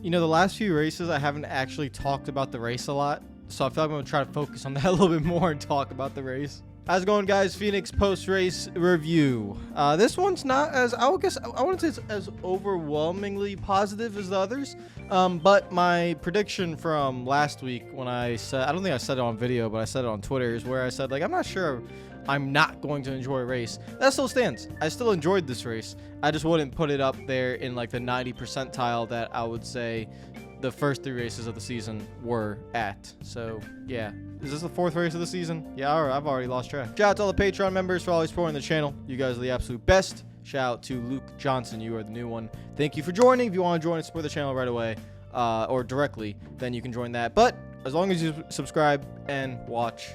You know, the last few races, I haven't actually talked about the race a lot. So I feel like I'm going to try to focus on that a little bit more and talk about the race. How's it going, guys? Phoenix post-race review. This one's not as, I wouldn't say it's as overwhelmingly positive as the others. But my prediction from last week when I said, I don't think I said it on video, but I said it on Twitter, is where I said, like, I'm not sure I'm not going to enjoy a race. That still stands. I still enjoyed this race. I just wouldn't put it up there in like the 90 percentile that I would say the first 3 races of the season were at. So yeah, is this the 4th race of the season? Yeah, I've already lost track. Shout out to all the Patreon members for always supporting the channel. You guys are the absolute best. Shout out to Luke Johnson. You are the new one. Thank you for joining. If you want to join and support the channel right away, or directly, then you can join that. But as long as you subscribe and watch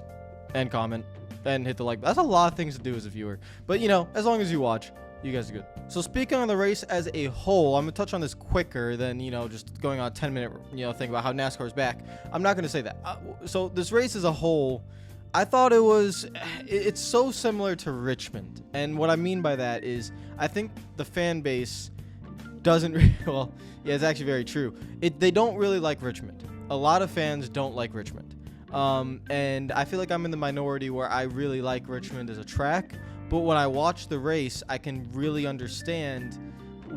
and comment and hit the like, that's a lot of things to do as a viewer. But you know, as long as you watch, you guys are good. So speaking on the race as a whole, I'm gonna touch on this quicker than, you know, just going on a 10-minute, you know, thing about how NASCAR is back. I'm not gonna say that. So this race as a whole, I thought it's so similar to Richmond. And what I mean by that is, I think the fan base doesn't well, yeah, it's actually very true. They don't really like Richmond. A lot of fans don't like Richmond. And I feel like I'm in the minority where I really like Richmond as a track. But when I watch the race, I can really understand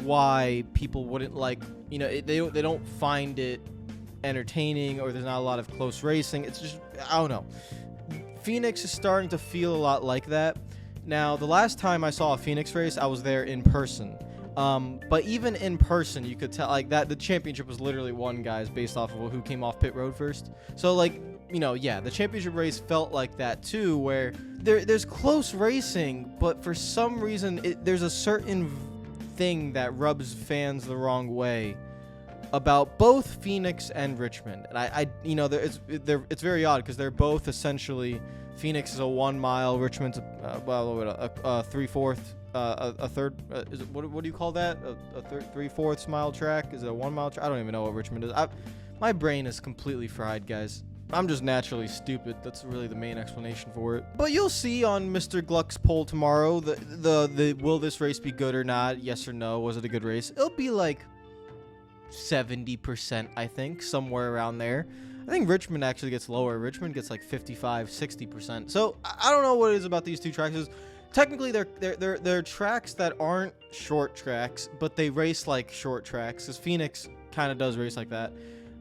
why people wouldn't like, you know, they don't find it entertaining, or there's not a lot of close racing. It's just, I don't know. Phoenix is starting to feel a lot like that. Now, the last time I saw a Phoenix race, I was there in person. But even in person, you could tell like that the championship was literally won, guys, based off of who came off pit road first. So like, you know, yeah, the championship race felt like that too, where there's close racing, but for some reason there's a certain thing that rubs fans the wrong way about both Phoenix and Richmond. And I you know, it's very odd because they're both essentially, Phoenix is a 1 mile, Richmond's a 3/4, a third. Is it, what do you call that? A 3/4 mile track? Is it a 1 mile track? I don't even know what Richmond is. My brain is completely fried, guys. I'm just naturally stupid. That's really the main explanation for it. But you'll see on Mr. Gluck's poll tomorrow, the will this race be good or not? Yes or no? Was it a good race? It'll be like 70%, I think, somewhere around there. I think Richmond actually gets lower. Richmond gets like 55, 60%. So I don't know what it is about these two tracks. Technically, they're tracks that aren't short tracks, but they race like short tracks, because Phoenix kind of does race like that.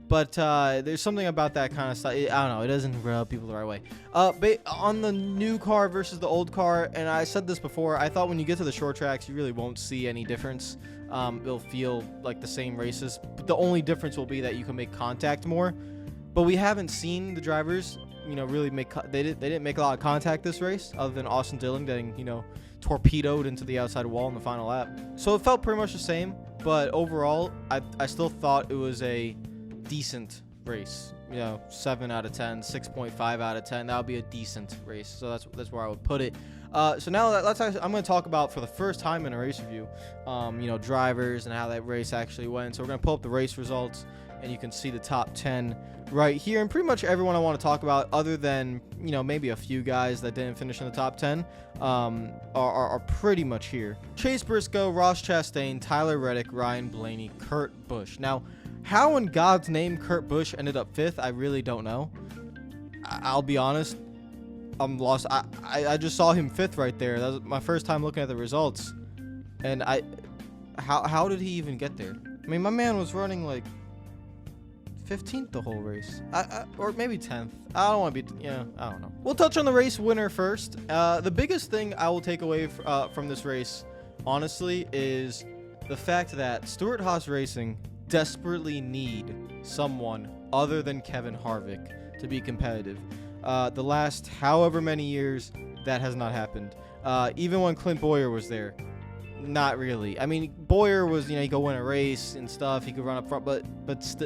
But there's something about that kind of stuff. I don't know. It doesn't rub people the right way. On the new car versus the old car, and I said this before, I thought when you get to the short tracks, you really won't see any difference. It'll feel like the same races. But the only difference will be that you can make contact more. But we haven't seen the drivers, you know, really make. They didn't make a lot of contact this race, other than Austin Dillon getting, you know, torpedoed into the outside wall in the final lap. So it felt pretty much the same. But overall, I still thought it was a decent race. You know, 7 out of 10, 6.5 out of 10. That would be a decent race. So that's where I would put it. So now I'm going to talk about, for the first time in a race review, you know, drivers and how that race actually went. So we're going to pull up the race results, and you can see the top 10 right here. And pretty much everyone I want to talk about, other than, you know, maybe a few guys that didn't finish in the top 10, are pretty much here. Chase Briscoe, Ross Chastain, Tyler Reddick, Ryan Blaney, Kurt Busch. Now, how in God's name Kurt Busch ended up 5th, I really don't know. I'll be honest, I'm lost. I just saw him 5th right there. That was my first time looking at the results, and how did he even get there? I mean, my man was running like 15th the whole race, or maybe 10th. I don't want to be, yeah, I don't know. We'll touch on the race winner first. The biggest thing I will take away from this race, honestly, is the fact that Stewart-Haas Racing desperately need someone other than Kevin Harvick to be competitive. The last however many years, that has not happened. Even when Clint Bowyer was there, not really. I mean, Bowyer was, you know, he could win a race and stuff, he could run up front, but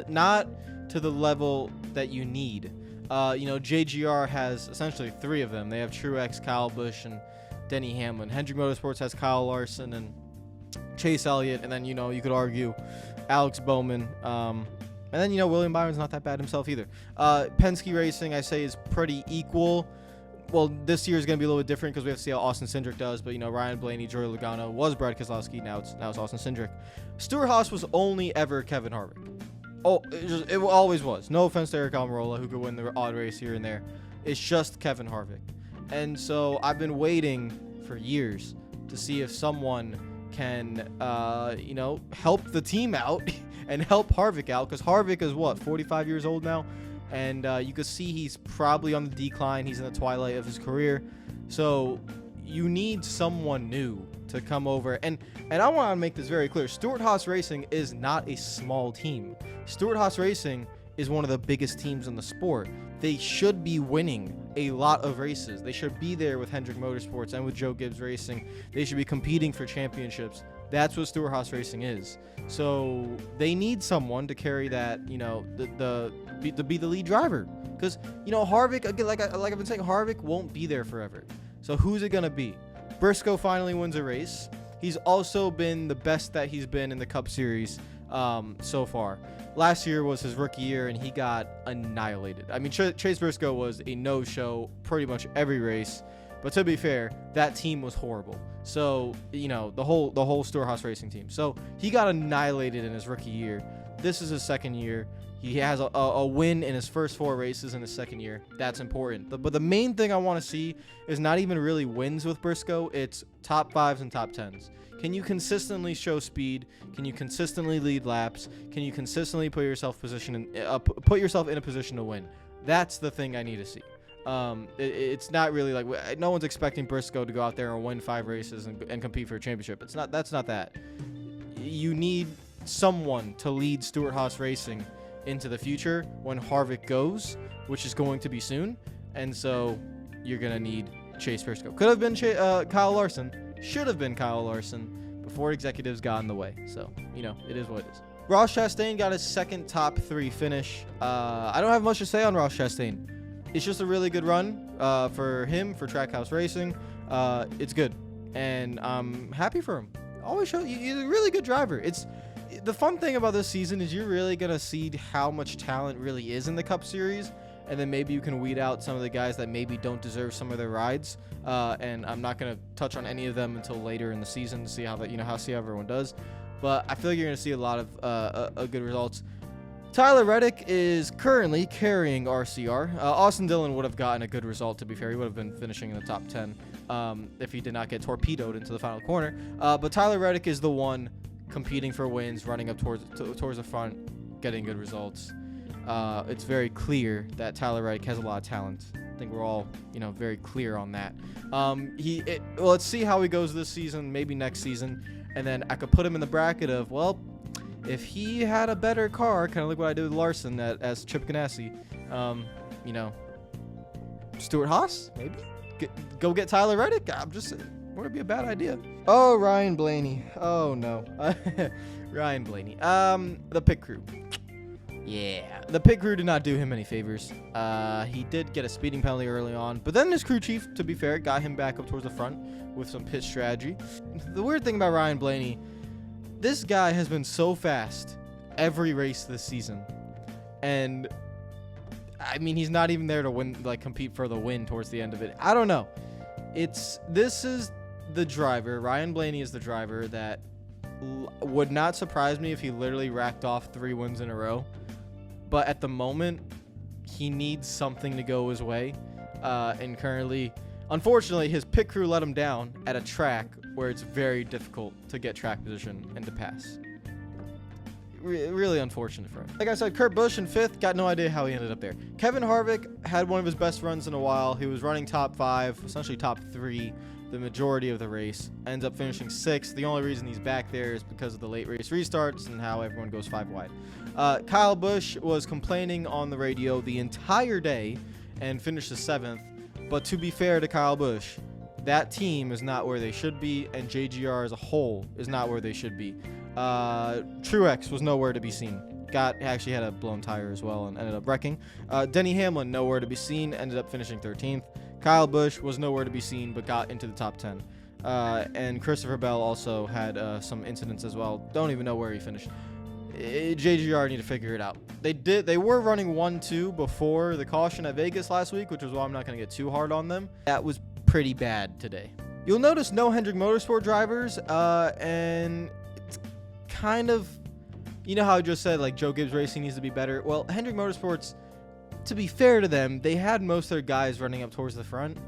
not to the level that you need. You know, JGR has essentially 3 of them. They have Truex, Kyle Busch, and Denny Hamlin. Hendrick Motorsports has Kyle Larson and Chase Elliott, and then, you know, you could argue Alex Bowman, and then, you know, William Byron's not that bad himself either. Penske Racing, I say, is pretty equal. Well, this year is going to be a little bit different because we have to see how Austin Cindric does, but, you know, Ryan Blaney, Joey Logano was Brad Keselowski, now it's Austin Cindric. Stewart-Haas was only ever Kevin Harvick. Oh, it always was. No offense to Eric Almirola, who could win the odd race here and there. It's just Kevin Harvick. And so I've been waiting for years to see if someone can, help the team out and help Harvick out. Because Harvick is, 45 years old now? And you can see he's probably on the decline. He's in the twilight of his career. So you need someone new to come over. And I want to make this very clear. Stewart-Haas Racing is not a small team. Stewart-Haas Racing is one of the biggest teams in the sport. They should be winning a lot of races. They should be there with Hendrick Motorsports and with Joe Gibbs Racing. They should be competing for championships. That's what Stewart-Haas Racing is. So they need someone to carry that, to be the lead driver. Because, Harvick, again, like I've been saying, Harvick won't be there forever. So who's it going to be? Briscoe finally wins a race. He's also been the best that he's been in the Cup Series so far. Last year was his rookie year, and he got annihilated. I mean, Chase Briscoe was a no-show pretty much every race. But to be fair, that team was horrible. So, the whole Stewart-Haas Racing team. So he got annihilated in his rookie year. This is his second year. He has a win in his first 4 races in his second year. That's important. But the main thing I want to see is not even really wins with Briscoe. It's top 5s and top 10s. Can you consistently show speed? Can you consistently lead laps? Can you consistently put yourself in a position to win? That's the thing I need to see. It's not really like, no one's expecting Briscoe to go out there and win 5 races and compete for a championship. That's not that. You need someone to lead Stewart-Haas Racing into the future when Harvick goes, which is going to be soon. And so you're going to need Chase Briscoe. Could have been Kyle Larson. Should have been Kyle Larson before executives got in the way. So, it is what it is. Ross Chastain got his second top 3 finish. I don't have much to say on Ross Chastain. It's just a really good run for him, for Trackhouse Racing. It's good, and I'm happy for him. Always show he's a really good driver. The fun thing about this season is you're really gonna see how much talent really is in the Cup Series, and then maybe you can weed out some of the guys that maybe don't deserve some of their rides. And I'm not gonna touch on any of them until later in the season to see how everyone does. But I feel like you're gonna see a lot of good results. Tyler Reddick is currently carrying RCR. Austin Dillon would have gotten a good result, to be fair. He would have been finishing in the top 10 if he did not get torpedoed into the final corner. But Tyler Reddick is the one competing for wins, running up towards the front, getting good results. It's very clear that Tyler Reddick has a lot of talent. I think we're all, very clear on that. Let's see how he goes this season, maybe next season. And then I could put him in the bracket of, if he had a better car, kind of like what I did with Larson as Chip Ganassi, Stewart-Haas, maybe? Go get Tyler Reddick? I'm just saying, wouldn't be a bad idea. Oh, Ryan Blaney. Oh, no. Ryan Blaney. The pit crew. Yeah. The pit crew did not do him any favors. He did get a speeding penalty early on, but then his crew chief, to be fair, got him back up towards the front with some pit strategy. The weird thing about Ryan Blaney, this guy has been so fast every race this season. And, I mean, he's not even there to win, compete for the win towards the end of it. I don't know. This is the driver. Ryan Blaney is the driver that would not surprise me if he literally racked off 3 wins in a row. But at the moment, he needs something to go his way. And currently, unfortunately, his pit crew let him down at a track where it's very difficult to get track position and to pass. Really unfortunate for him. Like I said, Kurt Busch in 5th, got no idea how he ended up there. Kevin Harvick had one of his best runs in a while. He was running top 5, essentially top 3, the majority of the race. Ends up finishing 6th. The only reason he's back there is because of the late race restarts and how everyone goes 5 wide. Kyle Busch was complaining on the radio the entire day and finished 7th. But to be fair to Kyle Busch, that team is not where they should be, and JGR as a whole is not where they should be. Truex was nowhere to be seen. Actually had a blown tire as well and ended up wrecking. Denny Hamlin, nowhere to be seen, ended up finishing 13th. Kyle Busch was nowhere to be seen, but got into the top 10. And Christopher Bell also had some incidents as well. Don't even know where he finished. JGR need to figure it out. They were running 1-2 before the caution at Vegas last week, which is why I'm not going to get too hard on them. That was pretty bad today. You'll notice no Hendrick Motorsport drivers, and it's kind of, You know how I just said, like, Joe Gibbs Racing needs to be better? Well, Hendrick Motorsports, to be fair to them, they had most of their guys running up towards the front,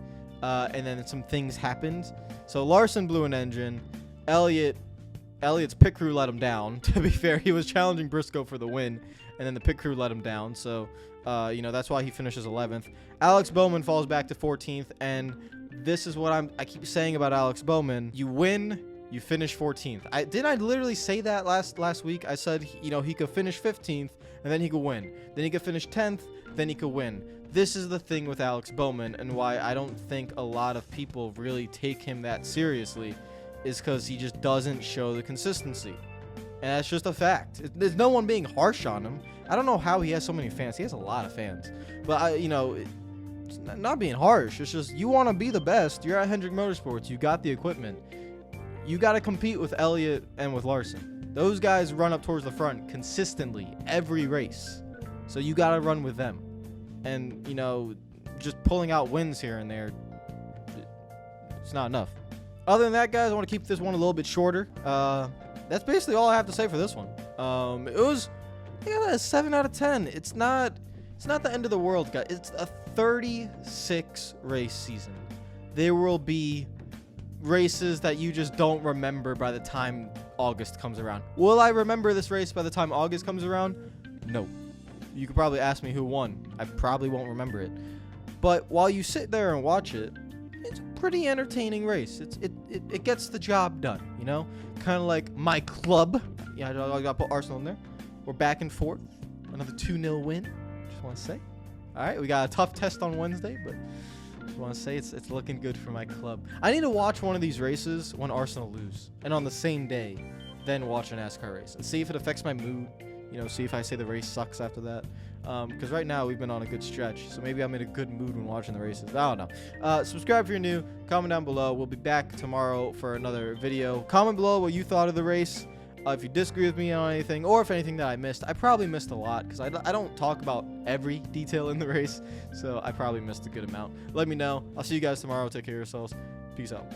and then some things happened. So Larson blew an engine. Elliott's pit crew let him down. To be fair, he was challenging Briscoe for the win, and then the pit crew let him down. So, that's why he finishes 11th. Alex Bowman falls back to 14th, and this is what I keep saying about Alex Bowman. You win, you finish 14th. Didn't I literally say that last week? I said, he could finish 15th, and then he could win. Then he could finish 10th, then he could win. This is the thing with Alex Bowman, and why I don't think a lot of people really take him that seriously, is because he just doesn't show the consistency. And that's just a fact. There's no one being harsh on him. I don't know how he has so many fans. He has a lot of fans. But, it's not being harsh. It's just, you want to be the best. You're at Hendrick Motorsports. You got the equipment. You got to compete with Elliott and with Larson. Those guys run up towards the front consistently every race. So you got to run with them. And, just pulling out wins here and there, it's not enough. Other than that, guys, I want to keep this one a little bit shorter. That's basically all I have to say for this one. It was, a 7 out of 10. It's not the end of the world, guys. It's a 36 race season. There will be races that you just don't remember by the time August comes around. Will I remember this race by the time August comes around? No. You could probably ask me who won. I probably won't remember it. But while you sit there and watch it, it's a pretty entertaining race. It gets the job done, Kind of like my club. Yeah, I got to put Arsenal in there. We're back and forth. Another 2-0 win. Just want to say. All right, we got a tough test on Wednesday, but just want to say it's looking good for my club. I need to watch one of these races when Arsenal lose, and on the same day, then watch a NASCAR race and see if it affects my mood. See if I say the race sucks after that. Because right now we've been on a good stretch, so maybe I'm in a good mood when watching the races. I don't know. Subscribe if you're new. Comment down below. We'll be back tomorrow for another video. Comment below what you thought of the race. If you disagree with me on anything, or if anything that I missed. I probably missed a lot, because I don't talk about every detail in the race, so I probably missed a good amount. Let me know. I'll see you guys tomorrow. Take care of yourselves. Peace out.